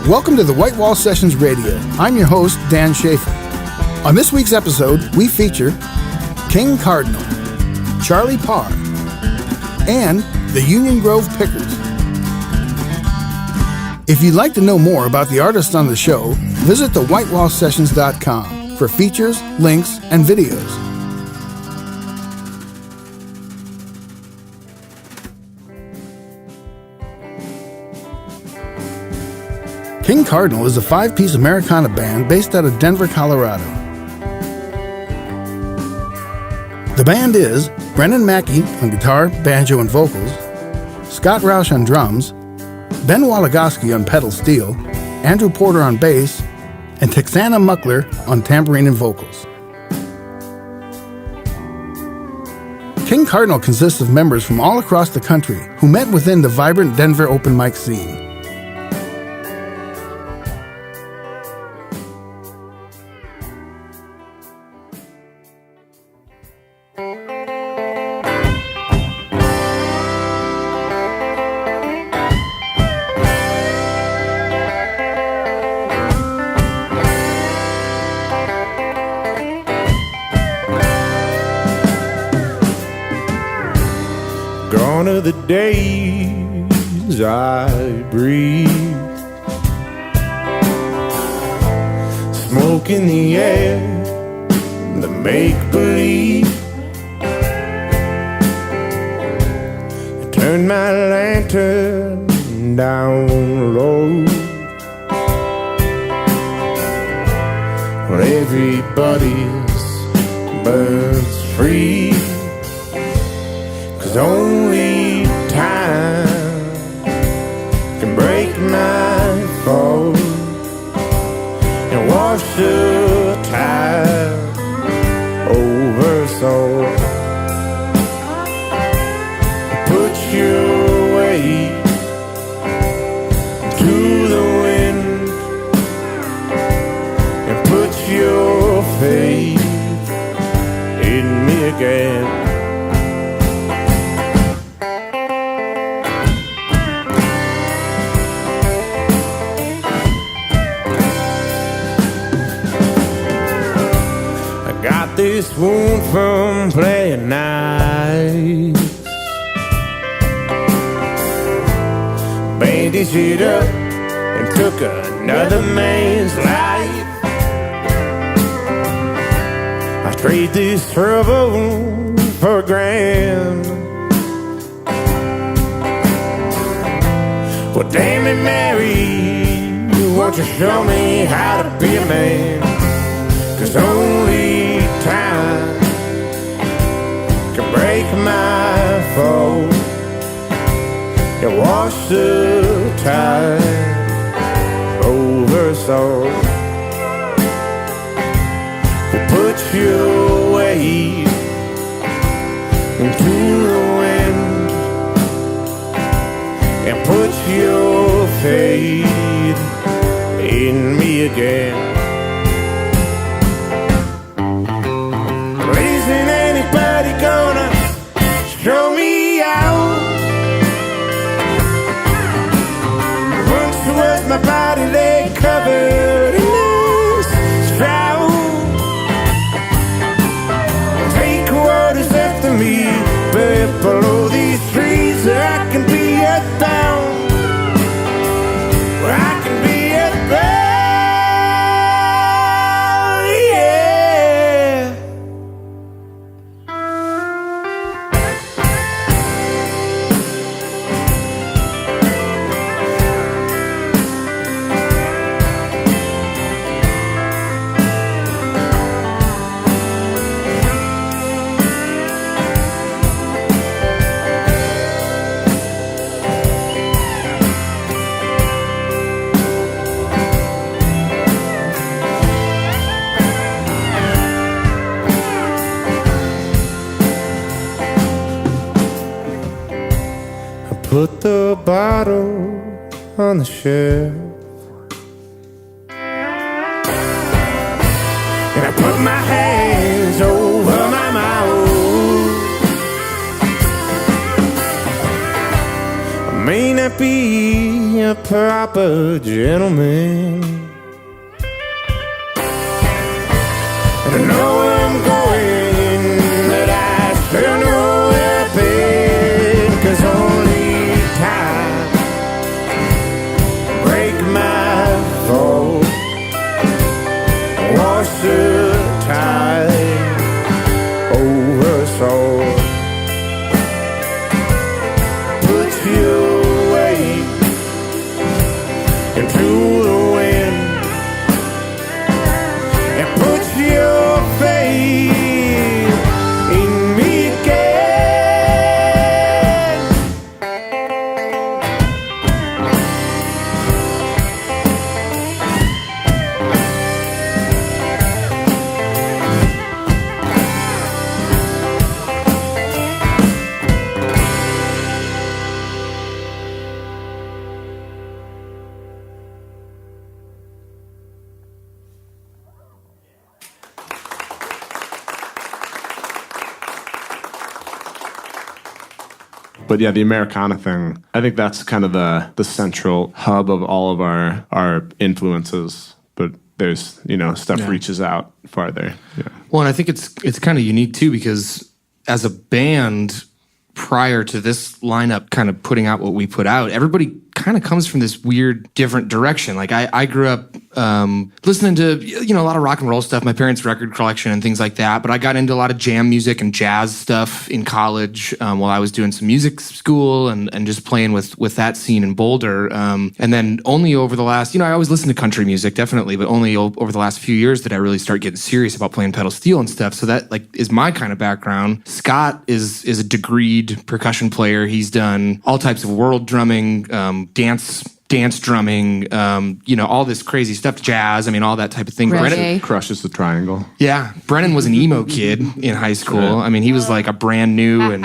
Welcome to the White Wall Sessions Radio. I'm your host, Dan Schaefer. On this week's episode, we feature King Cardinal, Charlie Parr, and the Union Grove Pickers. If you'd like to know more about the artists on the show, visit thewhitewallsessions.com for features, links, and videos. King Cardinal is a five-piece Americana band based out of Denver, Colorado. The band is Brendan Mackey on guitar, banjo, and vocals, Scott Roush on drums, Ben Walagoski on pedal steel, Andrew Porter on bass, and Texana Muckler on tambourine and vocals. King Cardinal consists of members from all across the country who met within the vibrant Denver open mic scene. Gone are the days I breathe, smoke in the air, the make-believe. I turn my lantern down low when everybody's burns free. 'Cause only time can break my fall and wash the tide over soul. Put your weight to the wind and put your faith in me again. This wound from playing nice, bandaged it up and took another man's life. I trade this trouble for grand. Well, damn it, Mary, won't you show me how to be a man? 'Cause only time can break my fall and wash the tide over soul. Put your weight into the wind and put your faith in me again. Isn't anybody gonna show me out? Once was my body lay covered in this drought. Take what is left of me, but below these trees I can be earthbound. I can be earthbound. Put the bottle on the shelf and I put my hands over my mouth. I may not be a proper gentleman. And I know where I'm going, but I still know where I've been, 'cause only time break my fall, wash the tide over us all. Put your weight into the wind and put your faith in me again. But yeah, the Americana thing, I think that's kind of the central hub of all of our influences. But there's, stuff reaches out farther. Yeah. Well, and I think it's kind of unique too, because as a band, prior to this lineup kind of putting out what we put out, everybody kind of comes from this weird different direction. Like I grew up listening to a lot of rock and roll stuff, my parents' record collection and things like that, but I got into a lot of jam music and jazz stuff in college while I was doing some music school and just playing with that scene in Boulder. And then only over the last, I always listened to country music, definitely, but only over the last few years did I really start getting serious about playing pedal steel and stuff. So that is my kind of background. Scott is a degreed percussion player. He's done all types of world drumming, dance drumming, all this crazy stuff, jazz, all that type of thing. Brennan crushes the triangle. Yeah, Brennan was an emo kid in high school. He was like a brand new and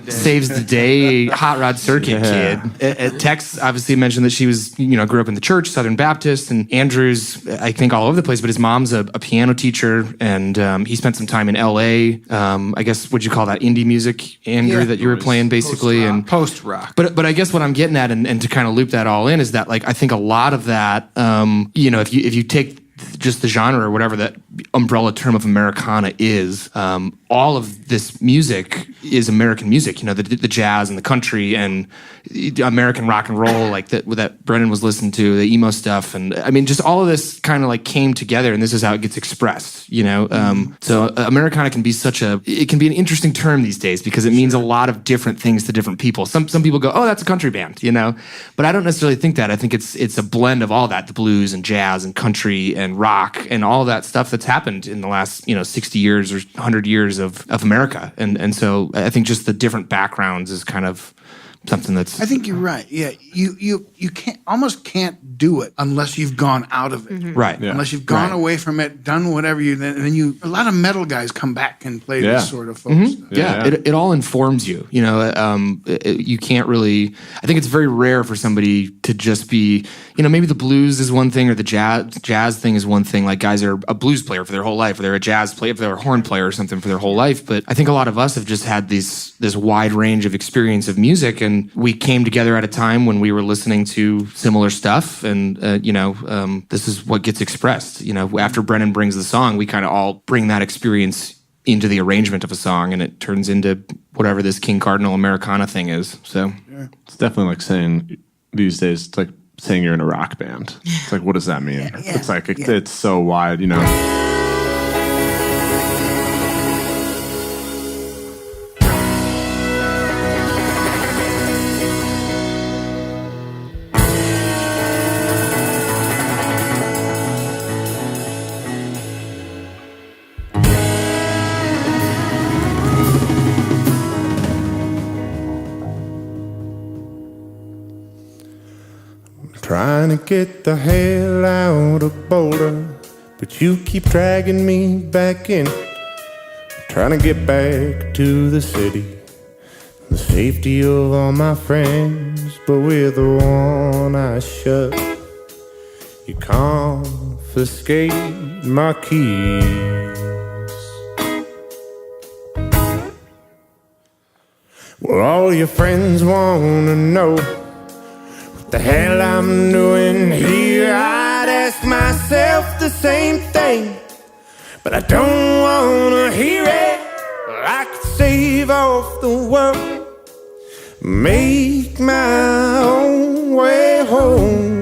saves the day hot rod circuit kid. Tex obviously mentioned that she was, grew up in the church, Southern Baptist, and Andrew's, I think, all over the place, but his mom's a piano teacher, and he spent some time in LA. I guess, would you call that indie music, Andrew, that you were playing basically? Post-rock. But I guess what I'm getting at, and to kind of loop that all in, is that I think a lot of that, if you take just the genre or whatever that umbrella term of Americana is, all of this music is American music. The jazz and the country and American rock and roll, that Brennan was listening to, the emo stuff, and just all of this kind of came together, and this is how it gets expressed. So Americana can be it can be an interesting term these days because it means a lot of different things to different people. Some people go, oh, that's a country band, but I don't necessarily think that. I think it's a blend of all that, the blues and jazz and country and rock and all that stuff that's happened in the last 60 years or 100 years of America, and so I think just the different backgrounds is kind of something that's... I think you're right. Yeah, you can't do it unless you've gone out of it. Mm-hmm. Right. Yeah. Unless you've gone away from it, done whatever then a lot of metal guys come back and play this sort of folk stuff. Yeah. It all informs you. You can't really... I think it's very rare for somebody to just be... maybe the blues is one thing or the jazz thing is one thing. Like guys are a blues player for their whole life, or they're a jazz player, if they're a horn player or something for their whole life. But I think a lot of us have just had this wide range of experience of music, and we came together at a time when we were listening to similar stuff, and this is what gets expressed. After Brennan brings the song, we kind of all bring that experience into the arrangement of a song, and it turns into whatever this King Cardinal Americana thing is. So it's definitely like saying these days, it's like saying you're in a rock band. It's like, what does that mean? It's like it's so wide, Trying to get the hell out of Boulder, but you keep dragging me back in. Trying to get back to the city, the safety of all my friends, but with the one I shut, you confiscate my keys. Well, all your friends wanna know the hell I'm doing here? I'd ask myself the same thing, but I don't wanna hear it. I could save off the world, make my own way home.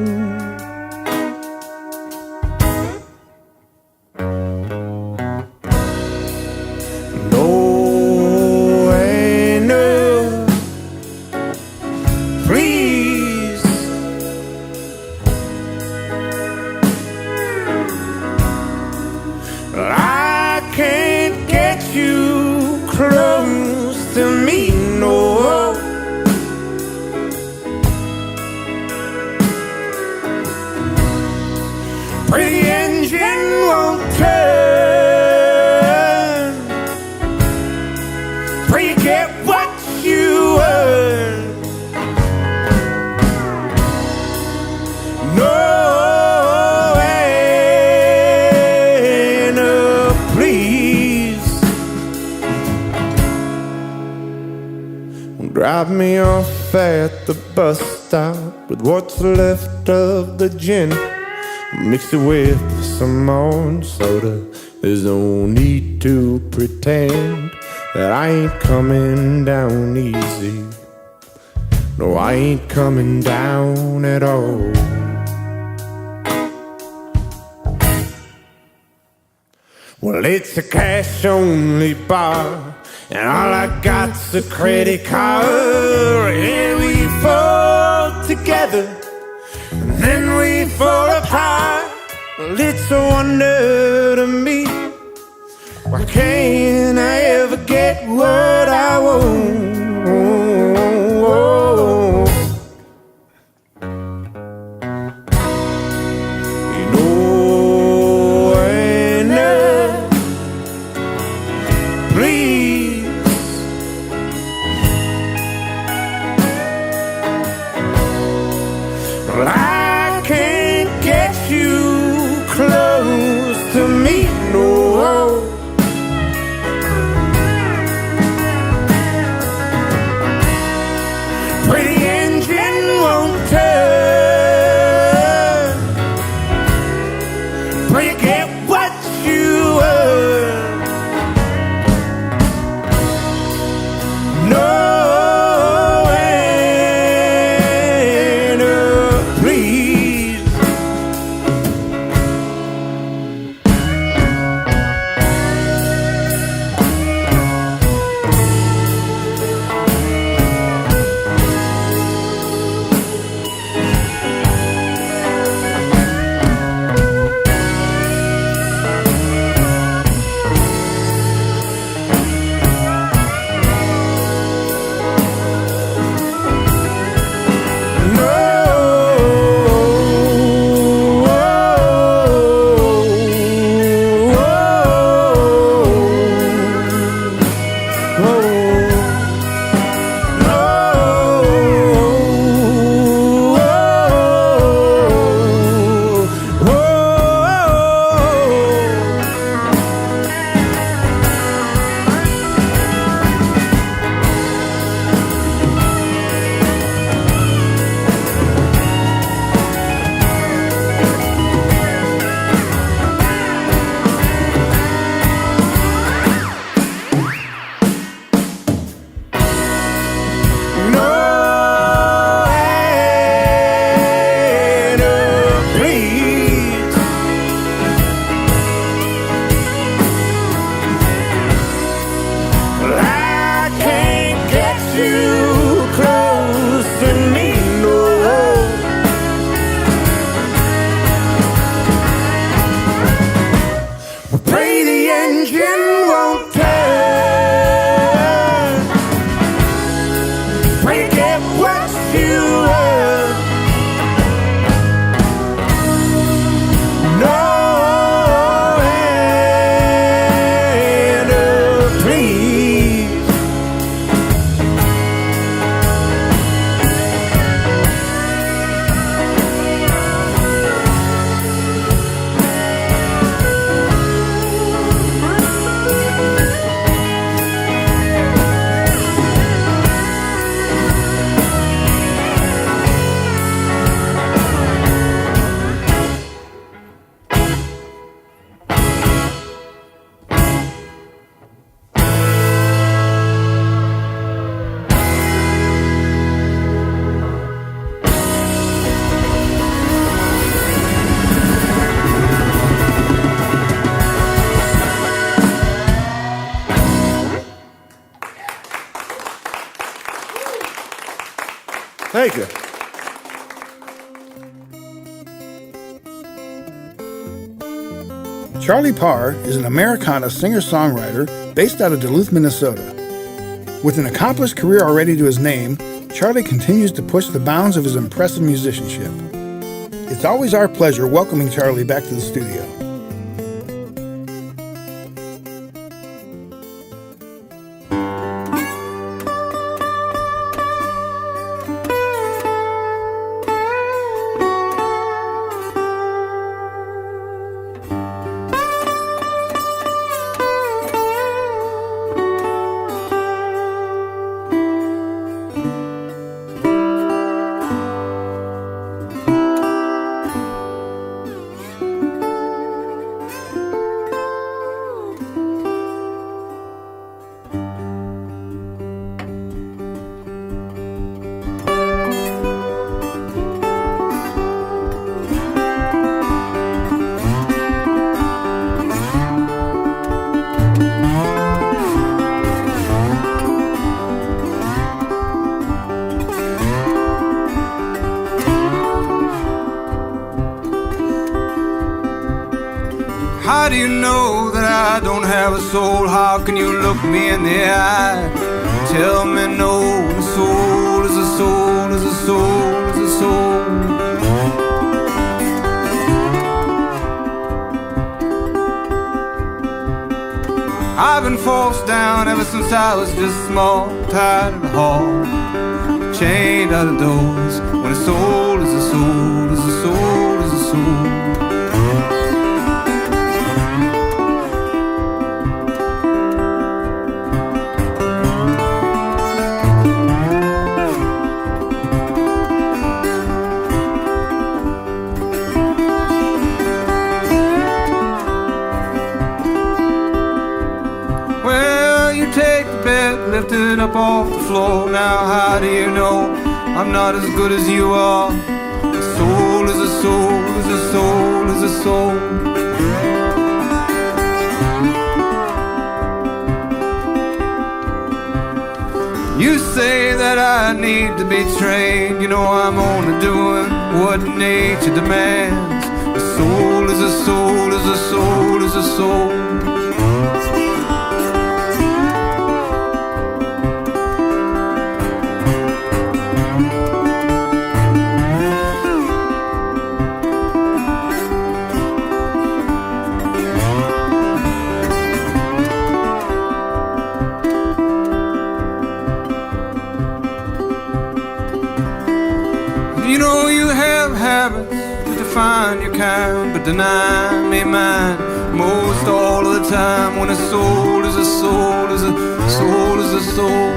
Drop me off at the bus stop with what's left of the gin. Mix it with some more soda. There's no need to pretend that I ain't coming down easy. No, I ain't coming down at all. Well, it's a cash-only bar, and all I got's a credit card. And we fall together, and then we fall apart. Well, it's a wonder to me, why can't I ever get what I want? You know, enough, please. Well, I can't get you close to me, no. Pretty engine won't turn, but you get what you earn. No, and please. Thank you. Charlie Parr is an Americana singer-songwriter based out of Duluth, Minnesota. With an accomplished career already to his name, Charlie continues to push the bounds of his impressive musicianship. It's always our pleasure welcoming Charlie back to the studio. How do you know that I don't have a soul? How can you look me in the eye? Tell me no, a soul is a soul, is a soul, is a soul. I've been forced down ever since I was just small, tired of the hall, chained out of doors. When a soul is a soul, is a soul, is a soul. Lifted up off the floor. Now how do you know I'm not as good as you are? A soul is a soul, is a soul, is a soul. You say that I need to be trained. You know I'm only doing what nature demands. A soul is a soul, is a soul, is a soul. Find your kind, but deny me mine most all of the time. When a soul is a soul, is a soul, is a soul.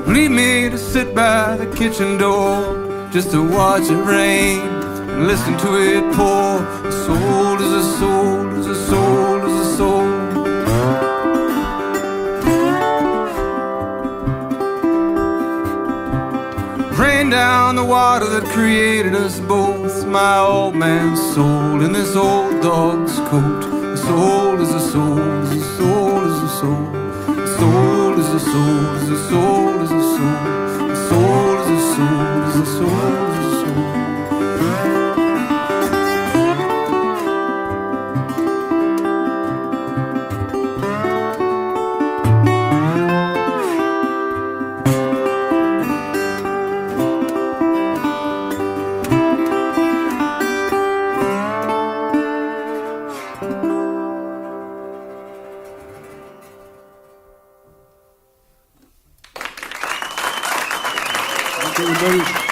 Leave me to sit by the kitchen door, just to watch it rain and listen to it pour. A soul is a soul, is a soul, is a soul. Rain down the water that created us both. My old man's soul in this old dog's coat. A soul is a soul, is a soul, is a soul. Soul is a soul, is a soul, is a soul. A soul is a soul, is a soul, is a soul. Everybody.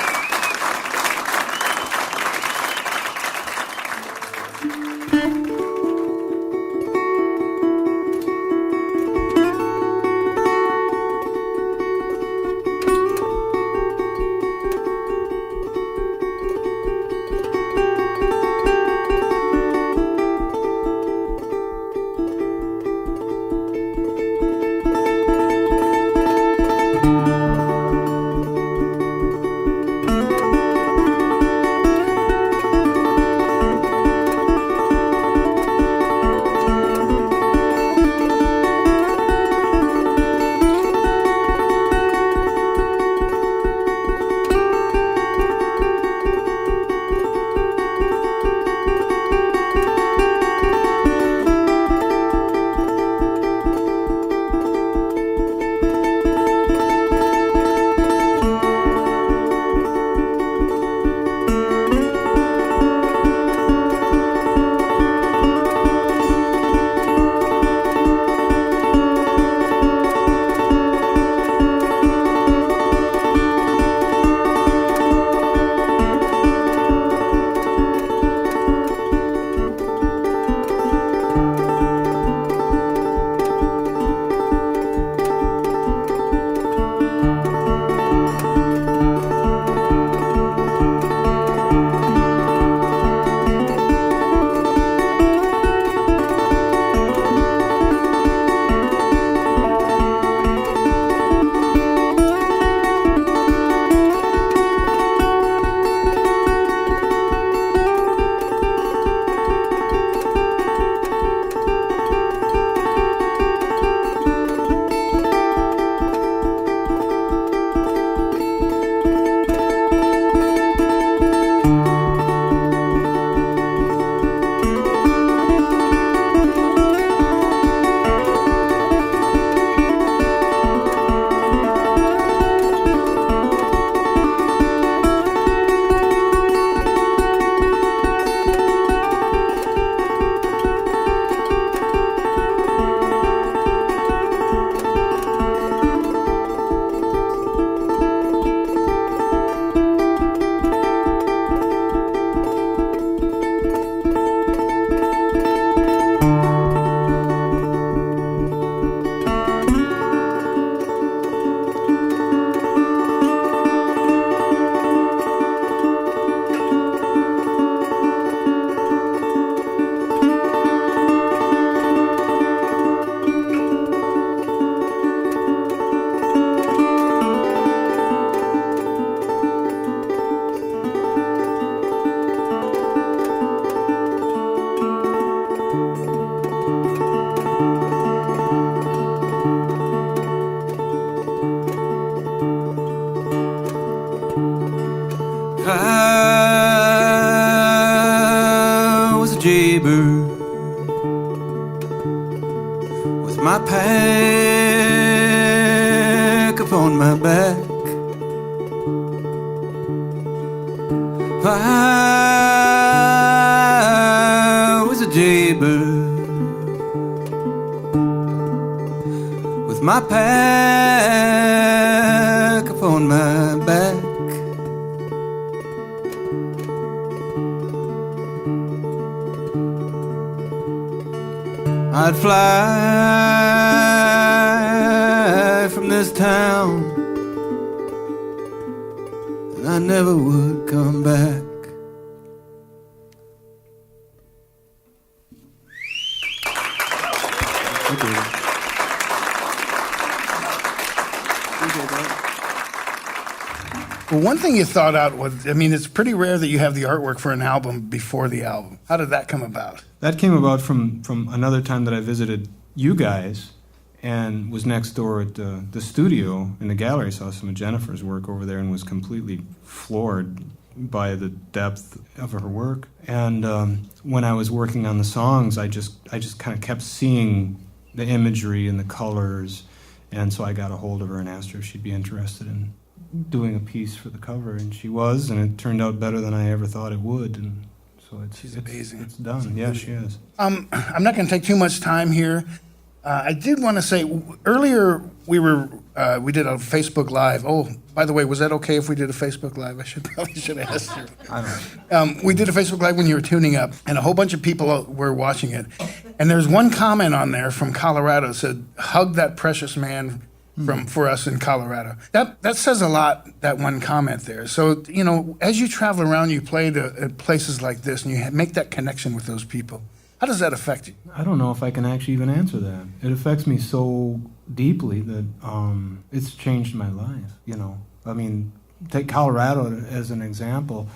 pack upon my back. I was a jaybird with my pack upon my back. I'd fly from this town, and I never would come back. Well, one thing you thought out was, I mean, it's pretty rare that you have the artwork for an album before the album. How did that come about? That came about from another time that I visited you guys and was next door at the studio in the gallery. Saw some of Jennifer's work over there and was completely floored by the depth of her work. And when I was working on the songs, I just kind of kept seeing the imagery and the colors. And so I got a hold of her and asked her if she'd be interested in doing a piece for the cover, and she was, and it turned out better than I ever thought it would, and so She's amazing. It's done. Yeah, she is. I'm not going to take too much time here. I did want to say earlier we did a Facebook Live. Oh, by the way, was that okay if we did a Facebook Live? I probably should have asked you. I don't know. We did a Facebook Live when you were tuning up, and a whole bunch of people were watching it. And there's one comment on there from Colorado that said, "Hug that precious man." For us in Colorado. That says a lot, that one comment there. So, you know, as you travel around, you play at places like this, and you make that connection with those people. How does that affect you? I don't know if I can actually even answer that. It affects me so deeply that it's changed my life, you know. I mean, take Colorado as an example.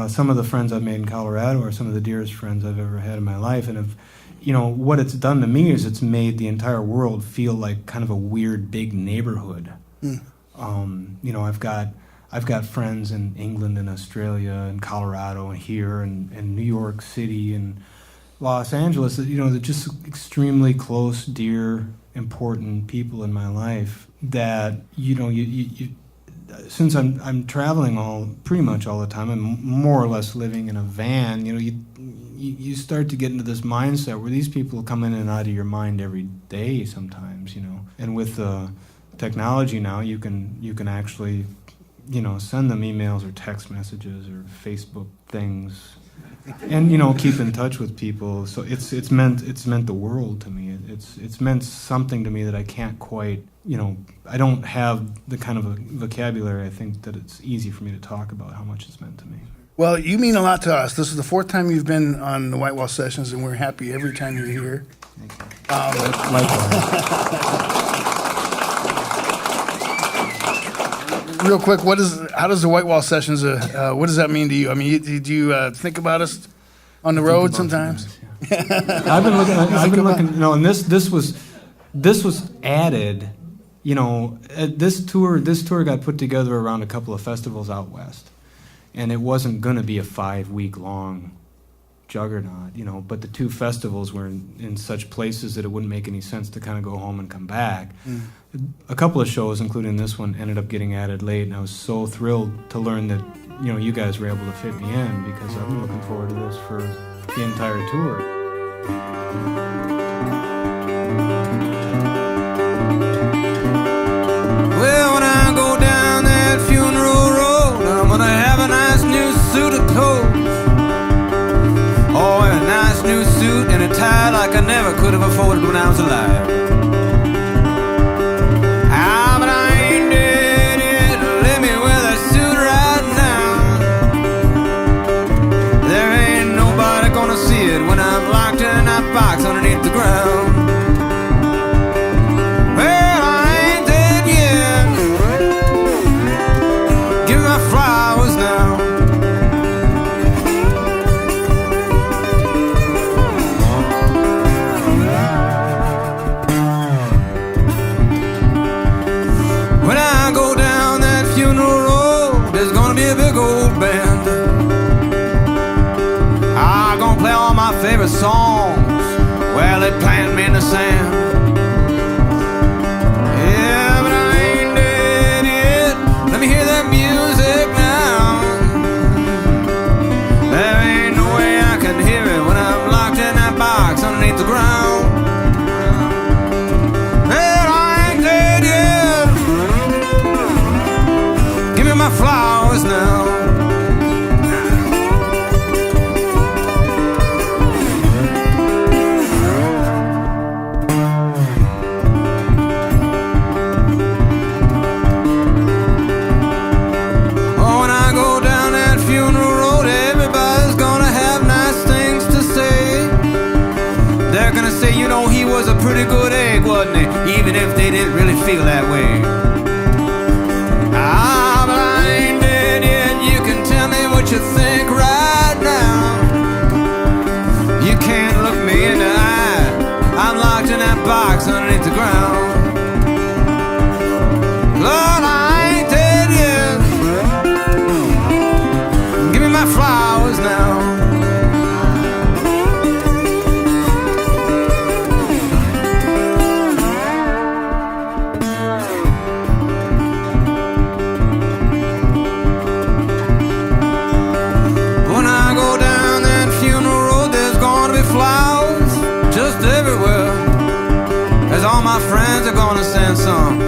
Some of the friends I've made in Colorado are some of the dearest friends I've ever had in my life, and if you know, what it's done to me is it's made the entire world feel like kind of a weird big neighborhood. You know, I've got friends in England and Australia and Colorado and here and New York City and Los Angeles. You know, they're just extremely close, dear, important people in my life that, you know, you since I'm traveling pretty much all the time, I'm more or less living in a van, you know, you start to get into this mindset where these people come in and out of your mind every day sometimes, you know. And with technology now, you can actually, you know, send them emails or text messages or Facebook things, and you know, keep in touch with people. So it's meant the world to me. It's meant something to me that I can't quite, you know, I don't have the kind of a vocabulary I think that it's easy for me to talk about how much it's meant to me. Well, you mean a lot to us. This is the fourth time you've been on the White Wall Sessions, and we're happy every time you're here. Likewise. Real quick, how does the White Wall Sessions, what does that mean to you? I mean, do you think about us on the road sometimes? Yeah. I've been looking. You know, and this was added. You know, this tour got put together around a couple of festivals out west. And it wasn't going to be a 5-week-long juggernaut, you know, but the two festivals were in such places that it wouldn't make any sense to kind of go home and come back. A couple of shows, including this one, ended up getting added late, and I was so thrilled to learn that, you know, you guys were able to fit me in, because I've been looking forward to this for the entire tour. Well, when I go down that funeral road, I'm gonna have a nice new suit of clothes. Oh, and a nice new suit and a tie like I never could have afforded when I was alive. Ah, but I ain't dead yet. Let me wear that suit right now. There ain't nobody gonna see it when I'm locked in that box underneath the ground. Favorite songs, well, they plant me in the sand. my flowers now. Oh, when I go down that funeral road, everybody's gonna have nice things to say. They're gonna say, you know, he was a pretty good egg, wasn't he? Even if they didn't really feel that way. Ah, but I ain't dead yet. You can tell me what you think right now. You can't look me in the eye. I'm locked in that box underneath the ground. Lord, I ain't dead yet. Give me my flowers now. All my friends are gonna send some,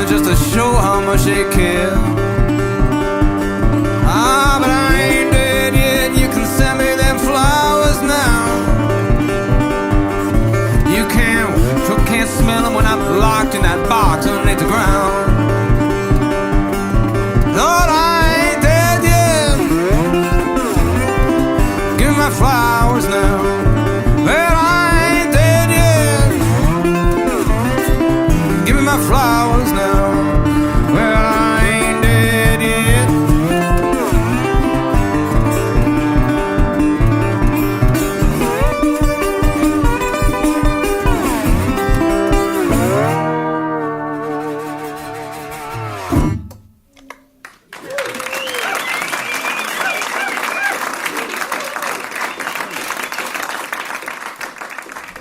just to show how much they care. Ah, but I ain't dead yet. You can send me them flowers now. You can't smell them when I'm locked in that box underneath the ground. Lord, I ain't dead yet. Give me my flowers now. Well, flowers now. Well, I ain't dead yet.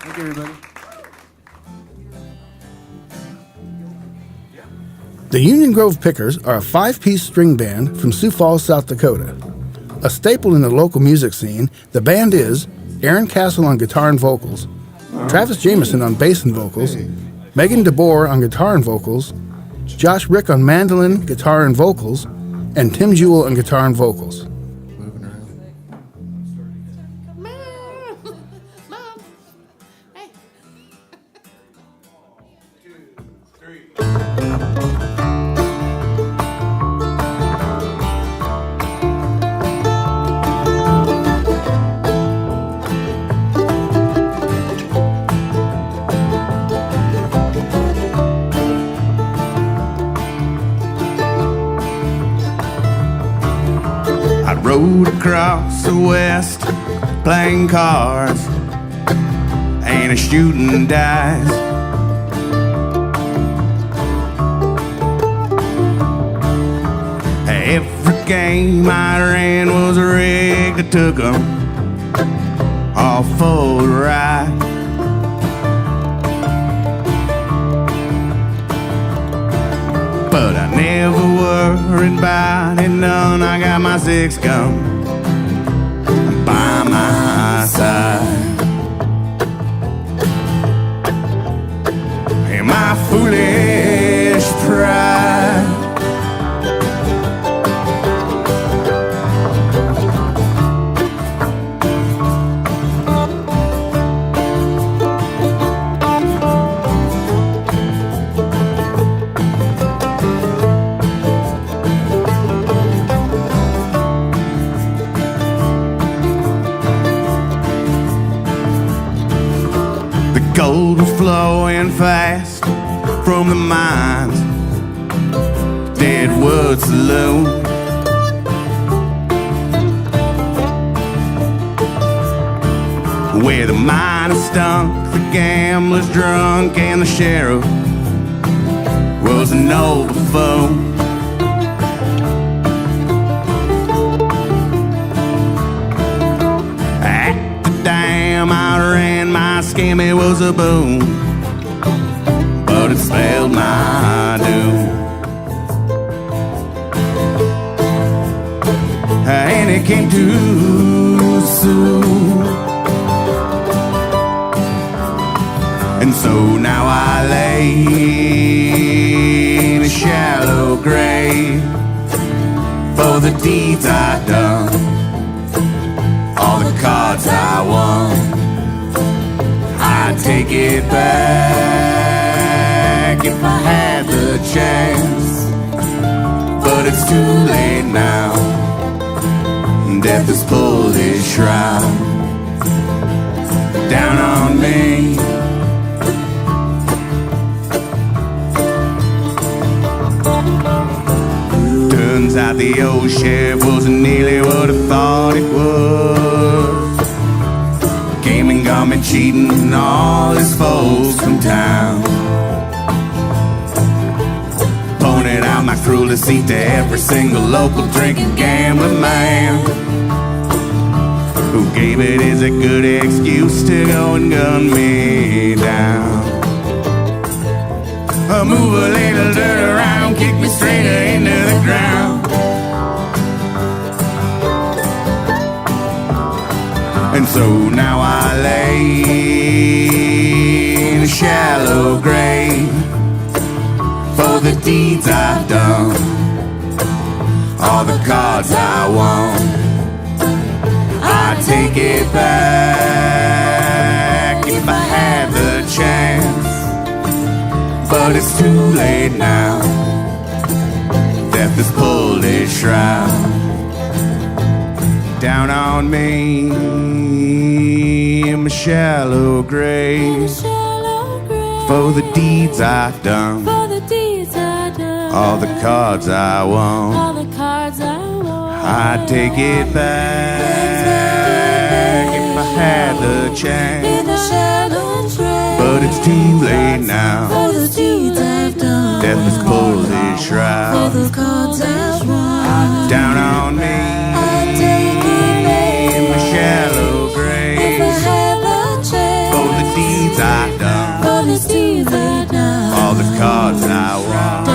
Thank you, everybody. The Union Grove Pickers are a 5-piece string band from Sioux Falls, South Dakota. A staple in the local music scene, the band is Aaron Castle on guitar and vocals, Travis Jameson on bass and vocals, Megan DeBoer on guitar and vocals, Josh Rick on mandolin, guitar and vocals, and Tim Jewell on guitar and vocals. Rode across the west, playing cards and a shooting dice. Every game I ran was rigged. I took 'em all for the ride. But I never worried about it none. I got my 6 gun by my side. And my foolish pride, gold was flowing fast from the mines, Deadwood Saloon. Where the miners stunk, the gamblers drunk, and the sheriff was an old buffoon. At the dam I ran, my scammy was a boom, but it spelled my doom. And it came too soon. And so now I lay in a shallow grave for the deeds I've done, all the cards I won. I'd take it back if I had the chance, but it's too late now. Death has pulled his shroud down on me. Turns out the old sheriff wasn't nearly what I thought it was. Came and got me cheating and all his folks from town. Pointed out my cruel deceit to every single local drinking gambling man, who gave it as a good excuse to go and gun me down. Move a little dirt around, kick me straighter into the ground. And so now I lay in a shallow grave for the deeds I've done, all the cards I won. I'd take it back if I had the chance, but it's too late now. Death has pulled his shroud down on me in my shallow grave for the deeds I've done, all the cards I won. I'd take it back if I had the chance, but it's too late now. Death has pulled his shroud down on me in my shallow grave for the deeds I've done, all the cards I won.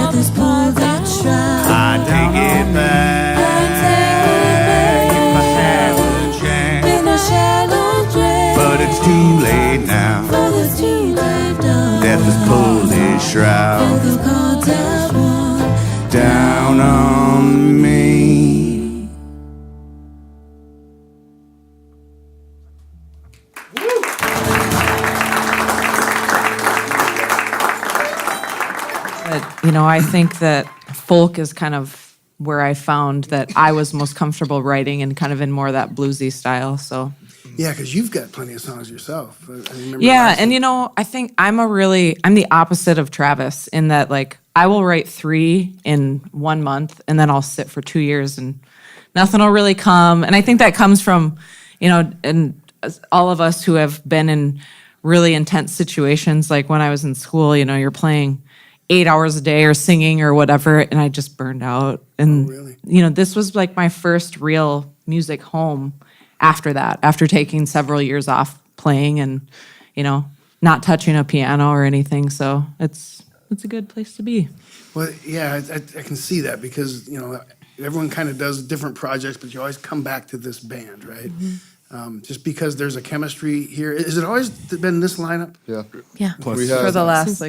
I'd take it back if I had the chance, but it's too late now. Death has pulled his shroud down on me. I think that folk is kind of where I found that I was most comfortable writing, and kind of in more of that bluesy style. So Yeah, because you've got plenty of songs yourself. I remember yeah, and I think I'm the opposite of Travis in that, like, I will write 3 in 1 month, and then I'll sit for 2 years and nothing will really come. And I think that comes from, and all of us who have been in really intense situations, like when I was in school, you're playing 8 hours a day or singing or whatever, and I just burned out. And, really? This was like my first real music home after that, after taking several years off playing and, not touching a piano or anything. So it's a good place to be. Well, yeah, I can see that because, everyone kind of does different projects, but you always come back to this band, right? Mm-hmm. Just because there's a chemistry here. Has it always been this lineup? Yeah. Yeah. We had, For the last,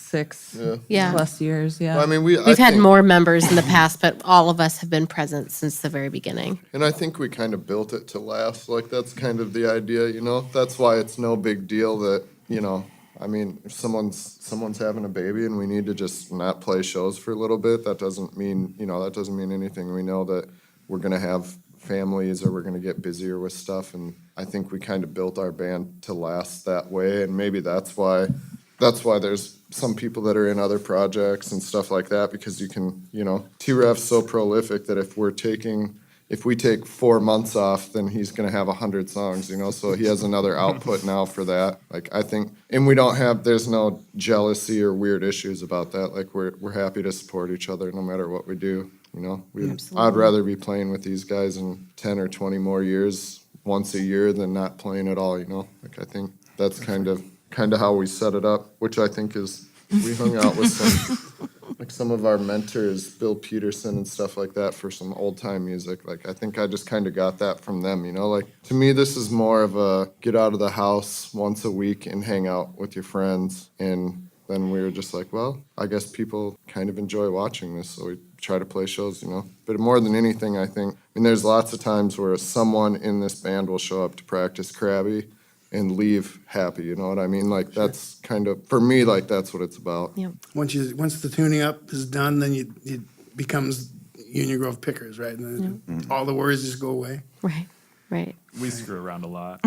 6 Yeah. plus years, yeah. Well, I mean, We've had more members in the past, but all of us have been present since the very beginning. And I think we kind of built it to last. Like, that's kind of the idea, That's why it's no big deal that, I mean, if someone's having a baby and we need to just not play shows for a little bit, that doesn't mean anything. We know that we're going to have families or we're going to get busier with stuff. And I think we kind of built our band to last that way. And maybe that's why there's some people that are in other projects and stuff like that, because you can, T-Rev's so prolific that if we take 4 months off, then he's going to have 100 songs, so he has another output now for that. Like, I think, and there's no jealousy or weird issues about that. Like, we're happy to support each other no matter what we do, I'd rather be playing with these guys in 10 or 20 more years once a year than not playing at all, Like, I think that's kind of how we set it up, which I think is, we hung out with some of our mentors, Bill Peterson and stuff like that, for some old time music. Like, I think I just kind of got that from them, Like, to me, this is more of a get out of the house once a week and hang out with your friends and then we were just like, well, I guess people kind of enjoy watching this, so we try to play shows, you know. But more than anything, I think, there's lots of times where someone in this band will show up to practice Krabby and leave happy, you know what I mean? Like, that's kind of, for me, like, that's what it's about. Yep. Once the tuning up is done, then it becomes Union Grove Pickers, right? And then all the worries just go away. Right. We screw around a lot.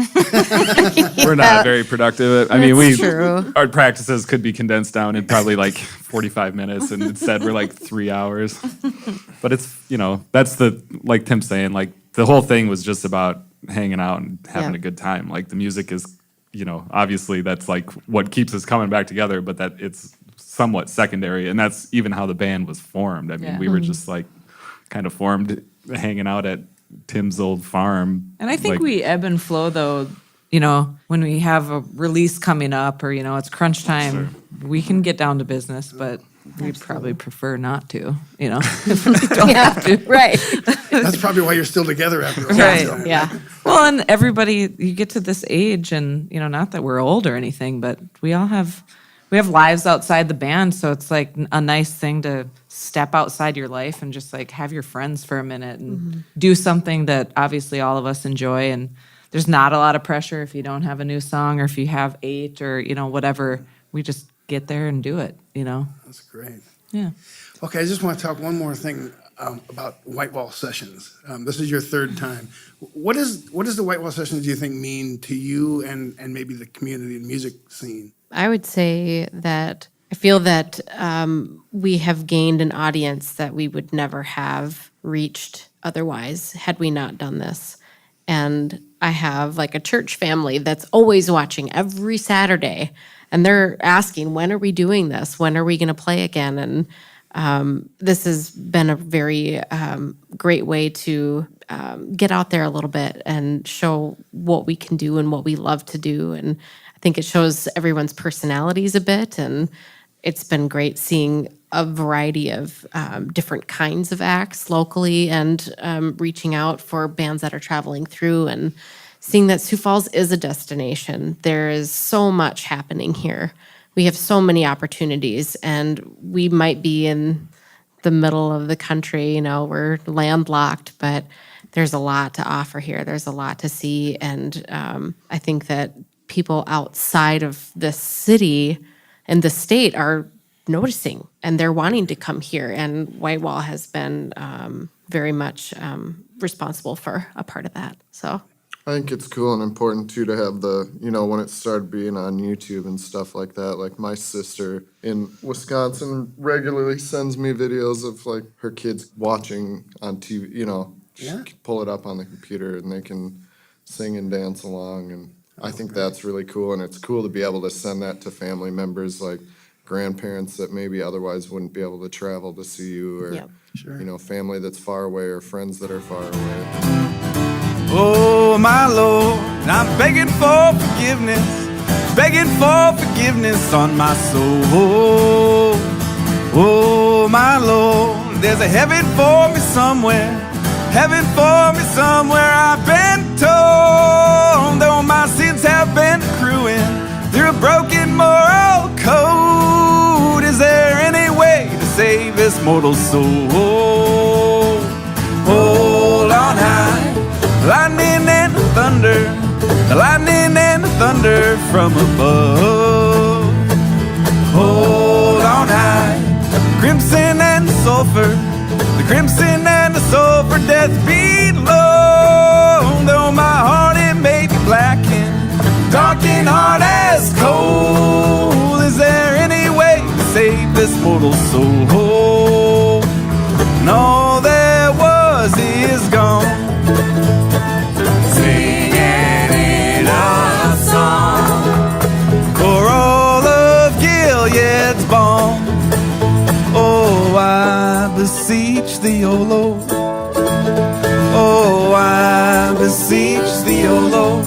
We're not very productive. I mean, That's true. our practices could be condensed down in probably like 45 minutes, and instead we're like 3 hours. But it's, that's like Tim's saying, like the whole thing was just about hanging out and having a good time. Like the music is, obviously that's like what keeps us coming back together, but that it's somewhat secondary, and that's even how the band was formed. I mean, we were just like kind of formed hanging out at Tim's old farm. And I think we ebb and flow, though, when we have a release coming up or, it's crunch time, we can get down to business, but we'd probably prefer not to, if we don't have to. Right. That's probably why you're still together after a while. Right. Yeah. Well, and everybody, you get to this age and, not that we're old or anything, but we have lives outside the band. So it's like a nice thing to step outside your life and just like have your friends for a minute and do something that obviously all of us enjoy. And there's not a lot of pressure if you don't have a new song or if you have 8 or, whatever. We just get there and do it, That's great. Yeah. Okay, I just want to talk one more thing about White Wall Sessions. This is your 3rd time. What does the White Wall Sessions, do you think, mean to you and maybe the community and music scene? I would say that I feel that we have gained an audience that we would never have reached otherwise had we not done this. And I have like a church family that's always watching every Saturday, and they're asking, when are we doing this? When are we going to play again? And this has been a very great way to get out there a little bit and show what we can do and what we love to do. And I think it shows everyone's personalities a bit, and it's been great seeing a variety of different kinds of acts locally and reaching out for bands that are traveling through and seeing that Sioux Falls is a destination. There is so much happening here. We have so many opportunities, and we might be in the middle of the country, we're landlocked, but there's a lot to offer here. There's a lot to see, and I think that people outside of the city and the state are noticing, and they're wanting to come here, and White Wall has been very much responsible for a part of that, so. I think it's cool and important, too, to have the, when it started being on YouTube and stuff like that, like my sister in Wisconsin regularly sends me videos of, like, her kids watching on TV, just pull it up on the computer and they can sing and dance along, and I think that's really cool, and it's cool to be able to send that to family members, like grandparents that maybe otherwise wouldn't be able to travel to see you, or, family that's far away or friends that are far away. Oh, my Lord, I'm begging for forgiveness on my soul. Oh, my Lord, there's a heaven for me somewhere, I've been told, though my sins have been accruing through a broken moral code. Is there any way to save this mortal soul? Hold on high, lightning and the thunder from above. Hold on high, crimson and the sulfur, death below. Though my heart it may be blackened, dark and hard as coal. Is there any way to save this mortal soul? And all there was is gone. Singing in a song for all of Gilead's balm. Oh, I beseech thee, O Lord. Oh, I beseech thee, O Lord.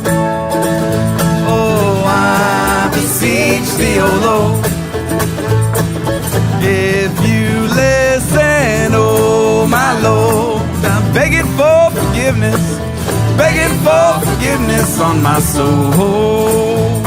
Oh, I beseech thee, O Lord. If you listen, oh my Lord, I'm begging for forgiveness on my soul.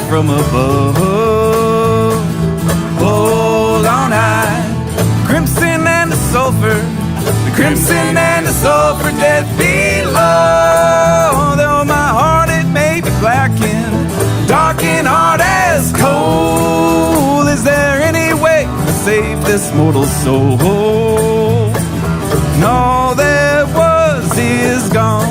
from above. Hold on high, crimson and the sulfur, the crimson and the sulfur dead below. Though my heart it may be blackened, dark and hard as coal, is there any way to save this mortal soul? And all there was is gone.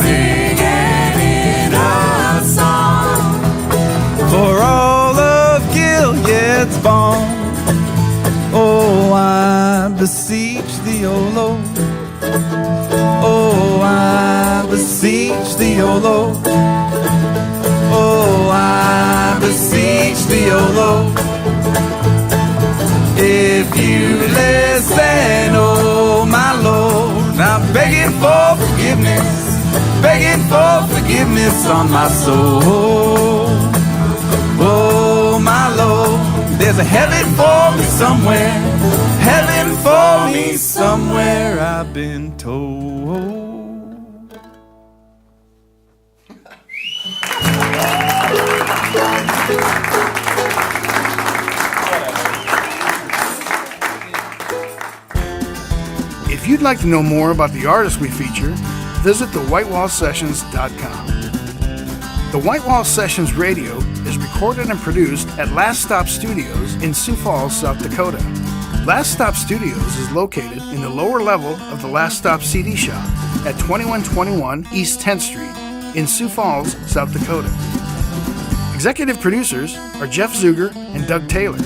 Singing in a song for all of Gilead's balm. Oh, I beseech thee, O Lord. Oh, I beseech thee, O Lord. Oh, I beseech thee, O Lord. If you listen, oh my Lord, I'm begging for forgiveness on my soul. Oh my Lord, there's a heaven for me somewhere, I've been told. If you'd like to know more about the artists we feature, visit thewhitewallsessions.com. The White Wall Sessions Radio is recorded and produced at Last Stop Studios in Sioux Falls, South Dakota. Last Stop Studios is located in the lower level of the Last Stop CD shop at 2121 East 10th Street in Sioux Falls, South Dakota. Executive producers are Jeff Zuger and Doug Taylor.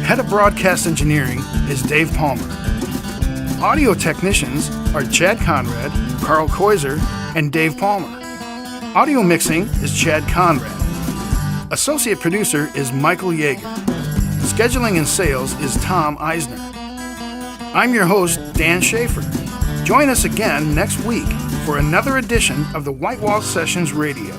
Head of broadcast engineering is Dave Palmer. Audio technicians are Chad Conrad, Carl Koiser, and Dave Palmer. Audio mixing is Chad Conrad. Associate producer is Michael Yeager. Scheduling and sales is Tom Eisner. I'm your host, Dan Schaefer. Join us again next week for another edition of the White Wall Sessions Radio.